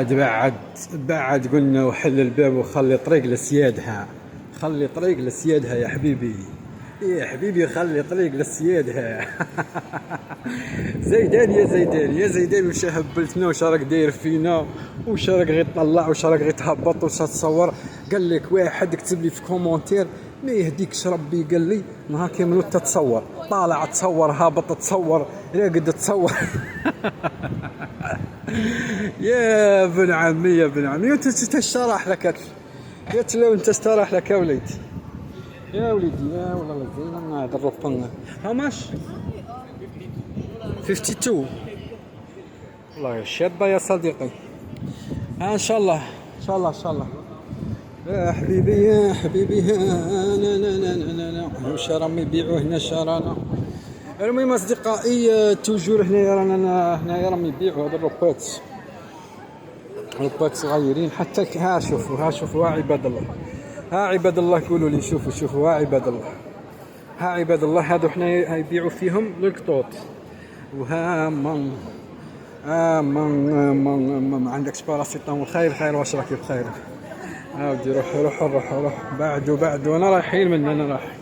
بعد بعد قلنا وحل الباب وخلي طريق لسيادها. خلي طريق لسيادها يا حبيبي، يا حبيبي خلي طريق لسيادها. زيدان يا زيدان يا زيدان، وش هبلتنا وش راك داير فينا، وش راك غير طلع وش راك غير تهبط وش تصور. قال لك واحد كتب لي في كومونتير ما يهديكش ربي، قال لي نهار كامل تتصور، طالع تصور، هابط تصور، راقد تصور. يا ابن عمي يا ابن عمي، انت تشرح لك قلت له انت استراح لك يا وليدي، يا وليدي يا والله زين. هذا الرفن هاو ماش 52 والله شابه يا صديقي. ان شاء الله ان شاء الله ان شاء الله يا حبيبي يا حبيبي. لا لا لا لا لا واش راهم يبيعوا هنا شرانا. المهم اصدقائي توجور هنايا راهم يبيعوا هذا الروبات صغيرين حتى. ها شوفوا ها عباد الله، ها عباد الله قولوا لي، شوفوا ها عباد الله، ها عباد الله، هادو حنا يبيعوا فيهم القطوط. وها من ما عندكش باراسيتامول؟ خير واش راكي بخير؟ عاودي روح بعدو انا رايحين من انا رايح.